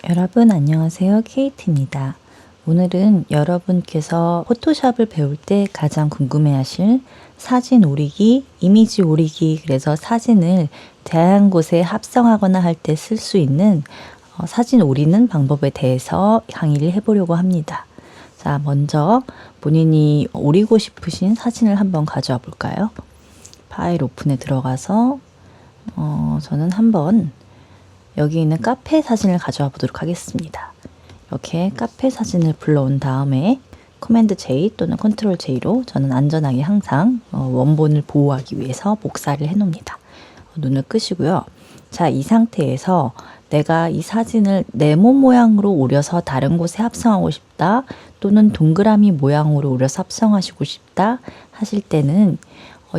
여러분 안녕하세요. 케이트입니다. 오늘은 여러분께서 포토샵을 배울 때 가장 궁금해하실 사진 오리기, 이미지 오리기, 그래서 사진을 다양한 곳에 합성하거나 할 때 쓸 수 있는 사진 오리는 방법에 대해서 강의를 해보려고 합니다. 자, 먼저 본인이 오리고 싶으신 사진을 한번 가져와 볼까요? 파일 오픈에 들어가서 저는 한번 여기 있는 카페 사진을 가져와 보도록 하겠습니다. 이렇게 카페 사진을 불러온 다음에 커맨드 J 또는 컨트롤 J로 저는 안전하게 항상 원본을 보호하기 위해서 복사를 해 놓습니다. 눈을 끄시고요. 자, 이 상태에서 내가 이 사진을 네모 모양으로 오려서 다른 곳에 합성하고 싶다, 또는 동그라미 모양으로 오려서 합성하시고 싶다 하실 때는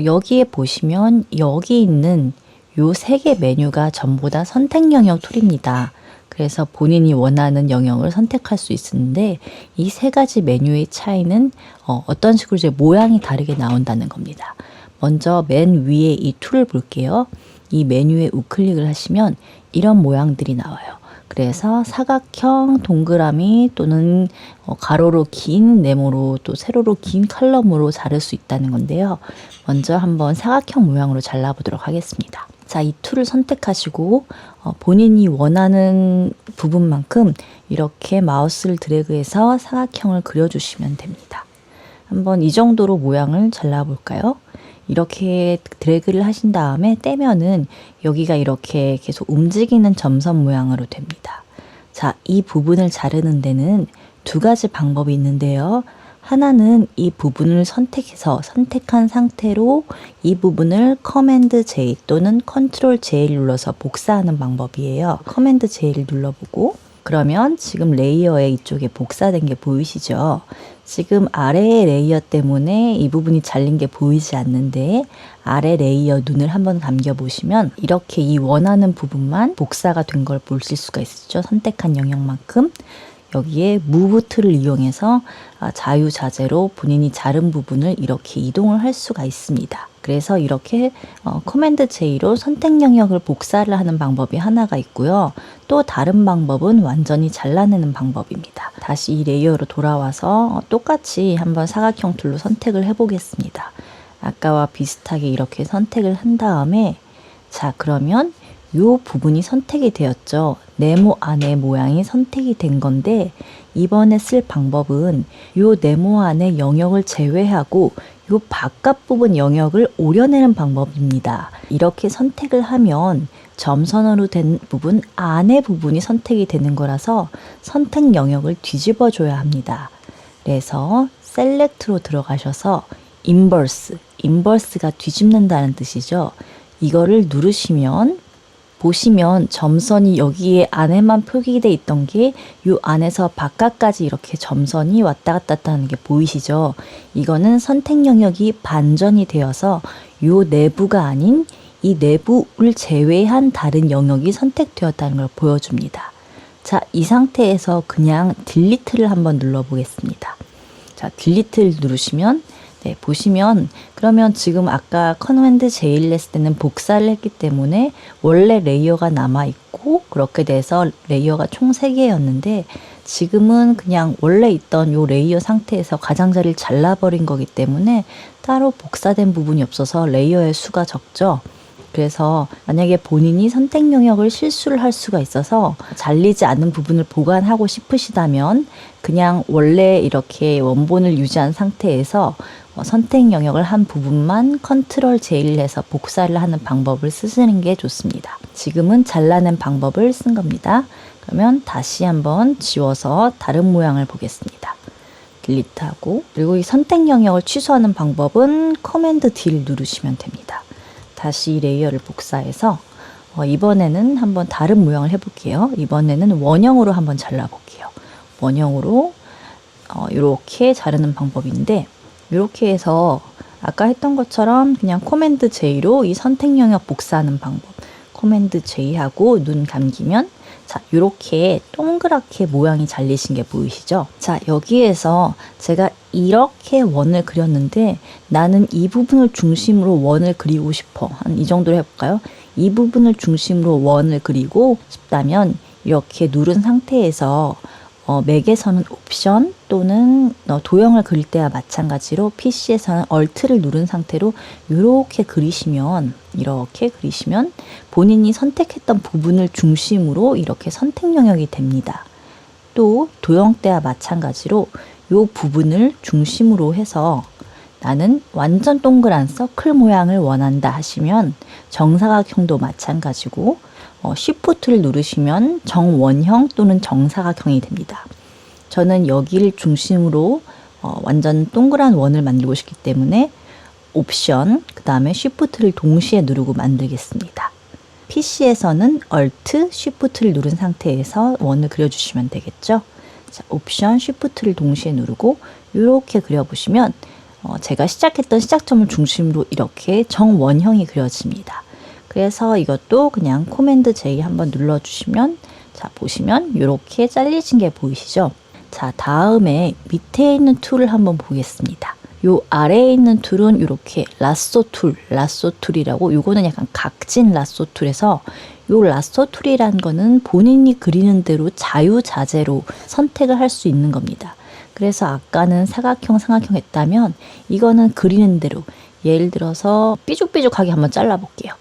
여기에 보시면 여기 있는 요 3개 메뉴가 전부 다 선택 영역 툴입니다. 그래서 본인이 원하는 영역을 선택할 수 있는데 이 3가지 메뉴의 차이는 어떤 식으로 이제 모양이 다르게 나온다는 겁니다. 먼저 맨 위에 이 툴을 볼게요. 이 메뉴에 우클릭을 하시면 이런 모양들이 나와요. 그래서 사각형, 동그라미 또는 가로로 긴, 네모로 또 세로로 긴 칼럼으로 자를 수 있다는 건데요. 먼저 한번 사각형 모양으로 잘라보도록 하겠습니다. 자, 이 툴을 선택하시고 본인이 원하는 부분만큼 이렇게 마우스를 드래그해서 사각형을 그려주시면 됩니다. 한번 이 정도로 모양을 잘라볼까요? 이렇게 드래그를 하신 다음에 떼면은 여기가 이렇게 계속 움직이는 점선 모양으로 됩니다. 자, 이 부분을 자르는 데는 2가지 방법이 있는데요. 하나는 이 부분을 선택한 상태로 이 부분을 커맨드 J 또는 컨트롤 J를 눌러서 복사하는 방법이에요. 커맨드 J를 눌러보고 그러면 지금 레이어에 이쪽에 복사된 게 보이시죠? 지금 아래의 레이어 때문에 이 부분이 잘린 게 보이지 않는데 아래 레이어 눈을 한번 감겨 보시면 이렇게 이 원하는 부분만 복사가 된 걸 보실 수가 있죠. 선택한 영역만큼. 여기에 무브 툴을 이용해서 자유자재로 본인이 자른 부분을 이렇게 이동을 할 수가 있습니다. 그래서 이렇게 커맨드 J로 선택 영역을 복사를 하는 방법이 하나가 있고요. 또 다른 방법은 완전히 잘라내는 방법입니다. 다시 이 레이어로 돌아와서 똑같이 한번 사각형 툴로 선택을 해보겠습니다. 아까와 비슷하게 이렇게 선택을 한 다음에 자, 그러면 이 부분이 선택이 되었죠. 네모 안의 모양이 선택이 된 건데 이번에 쓸 방법은 이 네모 안의 영역을 제외하고 이 바깥 부분 영역을 오려내는 방법입니다. 이렇게 선택을 하면 점선으로 된 부분 안의 부분이 선택이 되는 거라서 선택 영역을 뒤집어 줘야 합니다. 그래서 셀렉트로 들어가셔서 인버스가 뒤집는다는 뜻이죠. 이거를 누르시면 보시면 점선이 여기에 안에만 표기되어 있던 게 이 안에서 바깥까지 이렇게 점선이 왔다 갔다 하는 게 보이시죠? 이거는 선택 영역이 반전이 되어서 이 내부가 아닌 이 내부를 제외한 다른 영역이 선택되었다는 걸 보여줍니다. 자, 이 상태에서 그냥 딜리트를 한번 눌러보겠습니다. 자, 딜리트를 누르시면 네, 보시면 그러면 지금 아까 커맨드 J를 했을 때는 복사를 했기 때문에 원래 레이어가 남아있고 그렇게 돼서 레이어가 총 3개였는데 지금은 그냥 원래 있던 요 레이어 상태에서 가장자리를 잘라버린 거기 때문에 따로 복사된 부분이 없어서 레이어의 수가 적죠. 그래서 만약에 본인이 선택 영역을 실수를 할 수가 있어서 잘리지 않는 부분을 보관하고 싶으시다면 그냥 원래 이렇게 원본을 유지한 상태에서 선택 영역을 한 부분만 컨트롤 J를 해서 복사를 하는 방법을 쓰시는 게 좋습니다. 지금은 잘라낸 방법을 쓴 겁니다. 그러면 다시 한번 지워서 다른 모양을 보겠습니다. 딜리트하고 그리고 이 선택 영역을 취소하는 방법은 커맨드 D를 누르시면 됩니다. 다시 이 레이어를 복사해서 이번에는 한번 다른 모양을 해볼게요. 이번에는 원형으로 한번 잘라볼게요. 원형으로 이렇게 자르는 방법인데 이렇게 해서 아까 했던 것처럼 그냥 커맨드 J로 이 선택 영역 복사하는 방법. 커맨드 J하고 눈 감기면 자, 이렇게 동그랗게 모양이 잘리신 게 보이시죠? 자, 여기에서 제가 이렇게 원을 그렸는데 나는 이 부분을 중심으로 원을 그리고 싶어. 한 이 정도로 해볼까요? 이 부분을 중심으로 원을 그리고 싶다면 이렇게 누른 상태에서 맥에서는 옵션 또는 도형을 그릴 때와 마찬가지로 PC에서는 Alt를 누른 상태로 이렇게 그리시면 본인이 선택했던 부분을 중심으로 이렇게 선택 영역이 됩니다. 또 도형 때와 마찬가지로 이 부분을 중심으로 해서 나는 완전 동그란 서클 모양을 원한다 하시면 정사각형도 마찬가지고 Shift를 누르시면 정원형 또는 정사각형이 됩니다. 저는 여기를 중심으로 완전 동그란 원을 만들고 싶기 때문에 옵션, 그 다음에 Shift를 동시에 누르고 만들겠습니다. PC에서는 Alt, Shift를 누른 상태에서 원을 그려주시면 되겠죠. 자, 옵션, Shift를 동시에 누르고 이렇게 그려보시면 제가 시작했던 시작점을 중심으로 이렇게 정원형이 그려집니다. 그래서 이것도 그냥 코맨드 J 한번 눌러주시면 자 보시면 이렇게 잘리신 게 보이시죠? 자 다음에 밑에 있는 툴을 한번 보겠습니다. 요 아래에 있는 툴은 이렇게 라쏘 툴이라고 요거는 약간 각진 라쏘 툴에서 요 라쏘 툴이란 거는 본인이 그리는 대로 자유자재로 선택을 할 수 있는 겁니다. 그래서 아까는 사각형 했다면 이거는 그리는 대로 예를 들어서 삐죽삐죽하게 한번 잘라볼게요.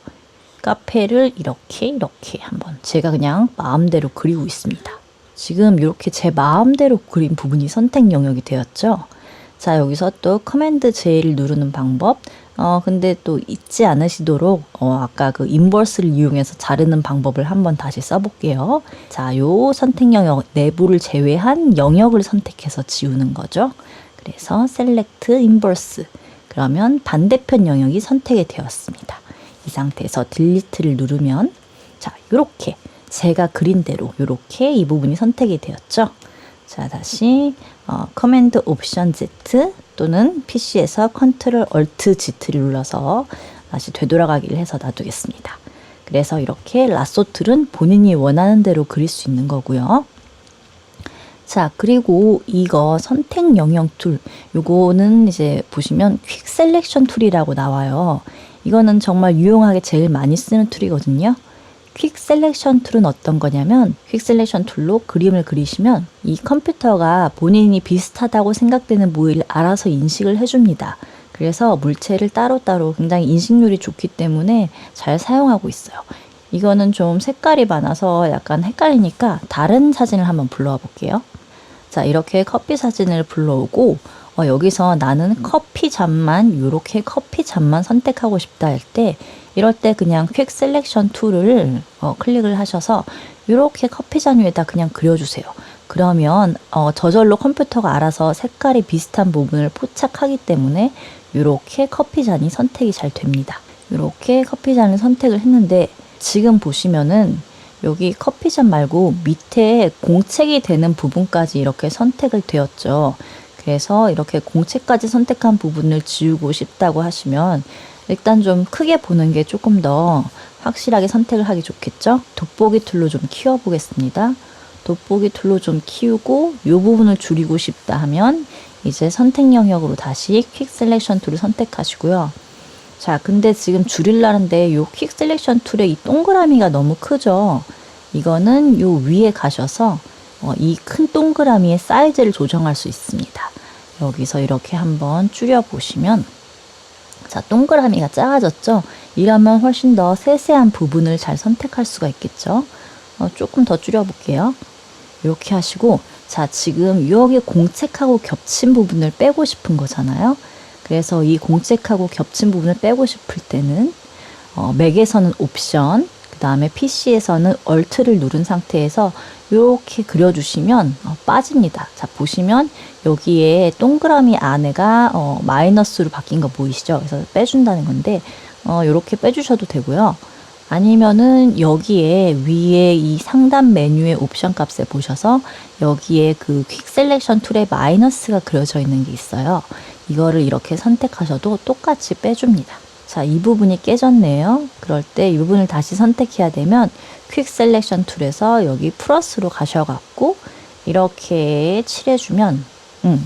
카페를 이렇게 한번 제가 그냥 마음대로 그리고 있습니다. 지금 이렇게 제 마음대로 그린 부분이 선택 영역이 되었죠. 자 여기서 또 커맨드 J를 누르는 방법 근데 또 잊지 않으시도록 아까 그 인버스를 이용해서 자르는 방법을 한번 다시 써볼게요. 자 요 선택 영역 내부를 제외한 영역을 선택해서 지우는 거죠. 그래서 셀렉트 인버스 그러면 반대편 영역이 선택이 되었습니다. 이 상태에서 딜리트를 누르면 자 요렇게 제가 그린 대로 요렇게 이 부분이 선택이 되었죠. 자 다시 커맨드 옵션 Z 또는 PC에서 컨트롤 얼트 Z를 눌러서 다시 되돌아가기를 해서 놔두겠습니다. 그래서 이렇게 라쏘 툴은 본인이 원하는 대로 그릴 수 있는 거고요. 자 그리고 이거 선택 영역 툴 요거는 이제 보시면 퀵 셀렉션 툴이라고 나와요. 이거는 정말 유용하게 제일 많이 쓰는 툴이거든요. 퀵 셀렉션 툴은 어떤 거냐면 퀵 셀렉션 툴로 그림을 그리시면 이 컴퓨터가 본인이 비슷하다고 생각되는 부위를 알아서 인식을 해줍니다. 그래서 물체를 따로따로 굉장히 인식률이 좋기 때문에 잘 사용하고 있어요. 이거는 좀 색깔이 많아서 약간 헷갈리니까 다른 사진을 한번 불러와 볼게요. 자 이렇게 커피 사진을 불러오고 여기서 나는 커피 잔만 이렇게 커피 잔만 선택하고 싶다 할 때 이럴 때 그냥 퀵 셀렉션 툴을 클릭을 하셔서 이렇게 커피 잔 위에다 그냥 그려주세요. 그러면 저절로 컴퓨터가 알아서 색깔이 비슷한 부분을 포착하기 때문에 이렇게 커피 잔이 선택이 잘 됩니다. 이렇게 커피 잔을 선택을 했는데 지금 보시면은 여기 커피 잔 말고 밑에 공책이 되는 부분까지 이렇게 선택을 되었죠. 그래서 이렇게 공책까지 선택한 부분을 지우고 싶다고 하시면 일단 좀 크게 보는 게 조금 더 확실하게 선택을 하기 좋겠죠. 돋보기 툴로 좀 키워보겠습니다. 돋보기 툴로 좀 키우고 이 부분을 줄이고 싶다 하면 이제 선택 영역으로 다시 퀵 셀렉션 툴을 선택하시고요. 자 근데 지금 줄이려는데 이 퀵 셀렉션 툴의 이 동그라미가 너무 크죠. 이거는 요 위에 가셔서 이 큰 동그라미의 사이즈를 조정할 수 있습니다. 여기서 이렇게 한번 줄여보시면 자 동그라미가 작아졌죠. 이러면 훨씬 더 세세한 부분을 잘 선택할 수가 있겠죠. 조금 더 줄여볼게요. 이렇게 하시고 자 지금 여기 공책하고 겹친 부분을 빼고 싶은 거잖아요. 그래서 이 공책하고 겹친 부분을 빼고 싶을 때는 맥에서는 옵션 그 다음에 PC에서는 Alt를 누른 상태에서 이렇게 그려주시면 빠집니다. 자 보시면 여기에 동그라미 안에가 마이너스로 바뀐 거 보이시죠? 그래서 빼준다는 건데 이렇게 빼주셔도 되고요. 아니면은 여기에 위에 이 상단 메뉴의 옵션 값에 보셔서 여기에 그 퀵 셀렉션 툴에 마이너스가 그려져 있는 게 있어요. 이거를 이렇게 선택하셔도 똑같이 빼줍니다. 자, 이 부분이 깨졌네요. 그럴 때 이 부분을 다시 선택해야 되면 퀵 셀렉션 툴에서 여기 플러스로 가셔갖고 이렇게 칠해주면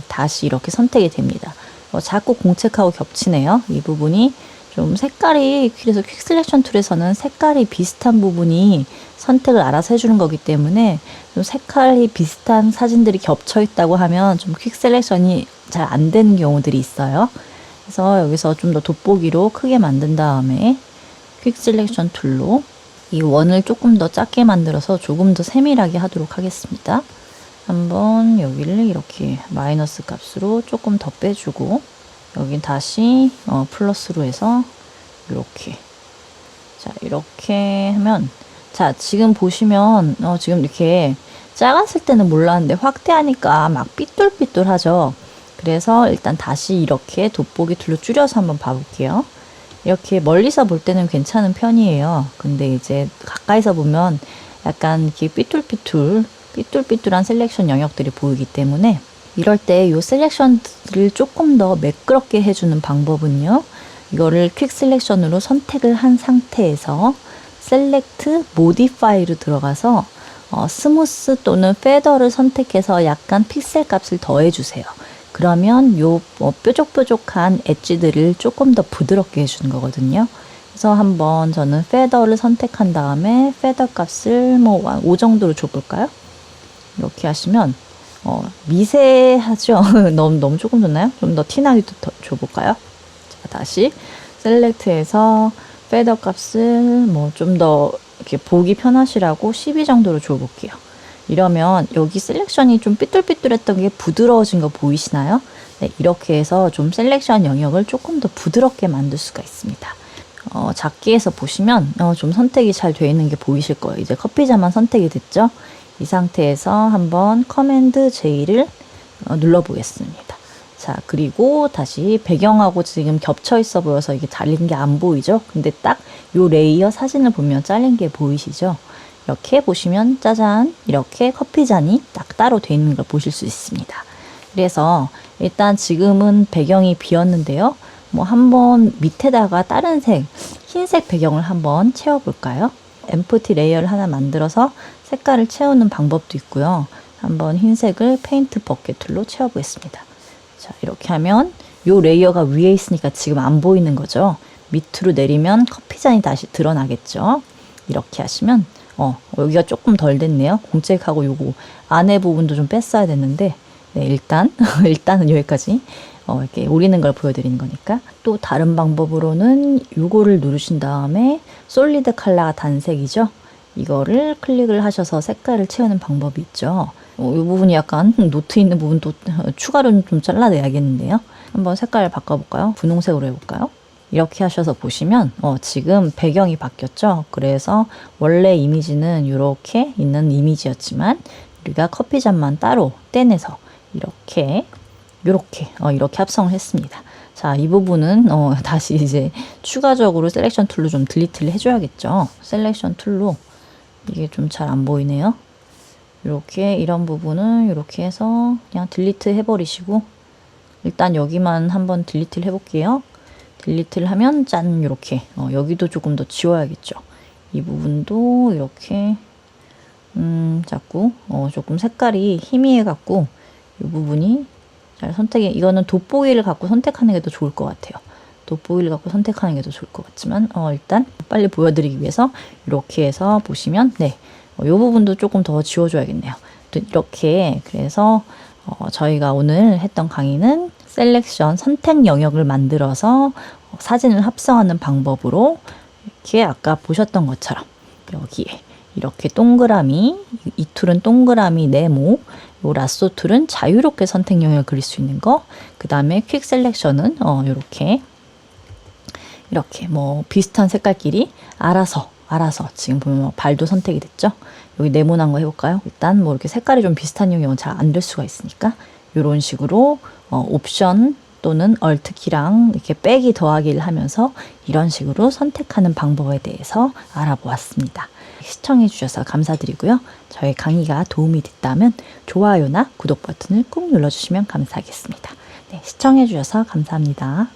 다시 이렇게 선택이 됩니다. 자꾸 공책하고 겹치네요. 이 부분이 좀 색깔이, 그래서 퀵 셀렉션 툴에서는 색깔이 비슷한 부분이 선택을 알아서 해주는 거기 때문에 좀 색깔이 비슷한 사진들이 겹쳐 있다고 하면 좀 퀵 셀렉션이 잘 안 되는 경우들이 있어요. 그래서 여기서 좀 더 돋보기로 크게 만든 다음에 퀵 셀렉션 툴로 이 원을 조금 더 작게 만들어서 조금 더 세밀하게 하도록 하겠습니다. 한번 여기를 이렇게 마이너스 값으로 조금 더 빼주고, 여긴 다시 플러스로 해서 이렇게, 자 이렇게 하면, 자 지금 보시면 지금 이렇게 작았을 때는 몰랐는데 확대하니까 막 삐뚤삐뚤하죠. 그래서 일단 다시 이렇게 돋보기 툴로 줄여서 한번 봐볼게요. 이렇게 멀리서 볼 때는 괜찮은 편이에요. 근데 이제 가까이서 보면 약간 이렇게 삐뚤삐뚤한 셀렉션 영역들이 보이기 때문에, 이럴 때 이 셀렉션들을 조금 더 매끄럽게 해주는 방법은요, 이거를 퀵 셀렉션으로 선택을 한 상태에서 셀렉트 모디파이로 들어가서 스무스 또는 페더를 선택해서 약간 픽셀 값을 더해주세요. 그러면 요 뾰족뾰족한 엣지들을 조금 더 부드럽게 해주는 거거든요. 그래서 한번 저는 페더를 선택한 다음에 페더 값을 뭐 5 정도로 줘볼까요? 이렇게 하시면 미세하죠? 너무 조금 줬나요? 좀 더 티나게 줘볼까요? 자, 다시 셀렉트해서 페더 값을 뭐 좀 더 이렇게 보기 편하시라고 12 정도로 줘볼게요. 이러면 여기 셀렉션이 좀 삐뚤삐뚤했던 게 부드러워진 거 보이시나요? 네, 이렇게 해서 좀 셀렉션 영역을 조금 더 부드럽게 만들 수가 있습니다. 작게 해서 보시면 좀 선택이 잘 되어 있는 게 보이실 거예요. 이제 커피잔만 선택이 됐죠? 이 상태에서 한번 커맨드 J를 눌러 보겠습니다. 자, 그리고 다시 배경하고 지금 겹쳐 있어 보여서 이게 잘린 게 안 보이죠? 근데 딱 요 레이어 사진을 보면 잘린 게 보이시죠? 이렇게 보시면 짜잔, 이렇게 커피잔이 딱 따로 되어 있는 걸 보실 수 있습니다. 그래서 일단 지금은 배경이 비었는데요. 뭐 한번 밑에다가 다른 색, 흰색 배경을 한번 채워볼까요? 엠프티 레이어를 하나 만들어서 색깔을 채우는 방법도 있고요. 한번 흰색을 페인트 버켓 툴로 채워보겠습니다. 자, 이렇게 하면 요 레이어가 위에 있으니까 지금 안 보이는 거죠. 밑으로 내리면 커피잔이 다시 드러나겠죠. 이렇게 하시면 여기가 조금 덜 됐네요. 공책하고 요거 안에 부분도 좀 뺐어야 됐는데, 네, 일단은 여기까지 이렇게 오리는 걸 보여드리는 거니까. 또 다른 방법으로는 요거를 누르신 다음에 솔리드 컬러가 단색이죠. 이거를 클릭을 하셔서 색깔을 채우는 방법이 있죠. 이 부분이 약간 노트 있는 부분도 추가로 좀 잘라내야겠는데요. 한번 색깔을 바꿔볼까요? 분홍색으로 해볼까요? 이렇게 하셔서 보시면 지금 배경이 바뀌었죠. 그래서 원래 이미지는 이렇게 있는 이미지였지만 우리가 커피잔만 따로 떼내서 이렇게 합성을 했습니다. 자, 이 부분은 다시 이제 추가적으로 셀렉션 툴로 좀 딜리트를 해줘야겠죠. 셀렉션 툴로 이게 좀 잘 안 보이네요. 이렇게 이런 부분은 이렇게 해서 그냥 딜리트 해버리시고, 일단 여기만 한번 딜리트를 해볼게요. 딜리트를 하면 짠, 이렇게 여기도 조금 더 지워야겠죠. 이 부분도 이렇게 자꾸 조금 색깔이 희미해 갖고 이 부분이 잘 이거는 돋보기를 갖고 선택하는 게 더 좋을 것 같아요. 돋보기를 갖고 선택하는 게 더 좋을 것 같지만 일단 빨리 보여드리기 위해서 이렇게 해서 보시면, 네, 이 부분도 조금 더 지워줘야겠네요. 이렇게, 그래서 저희가 오늘 했던 강의는 셀렉션 선택 영역을 만들어서 사진을 합성하는 방법으로, 이렇게 아까 보셨던 것처럼 여기에 이렇게 동그라미, 이 툴은 동그라미 네모, 요 라쏘 툴은 자유롭게 선택 영역을 그릴 수 있는 거, 그 다음에 퀵 셀렉션은 이렇게 뭐 비슷한 색깔끼리 알아서 지금 보면 발도 선택이 됐죠. 여기 네모난 거 해볼까요? 일단 뭐 이렇게 색깔이 좀 비슷한 영역은 잘 안 될 수가 있으니까 이런 식으로 옵션 또는 얼트 키랑 이렇게 빼기 더하기를 하면서 이런 식으로 선택하는 방법에 대해서 알아보았습니다. 시청해 주셔서 감사드리고요. 저희 강의가 도움이 됐다면 좋아요나 구독 버튼을 꾹 눌러주시면 감사하겠습니다. 네, 시청해 주셔서 감사합니다.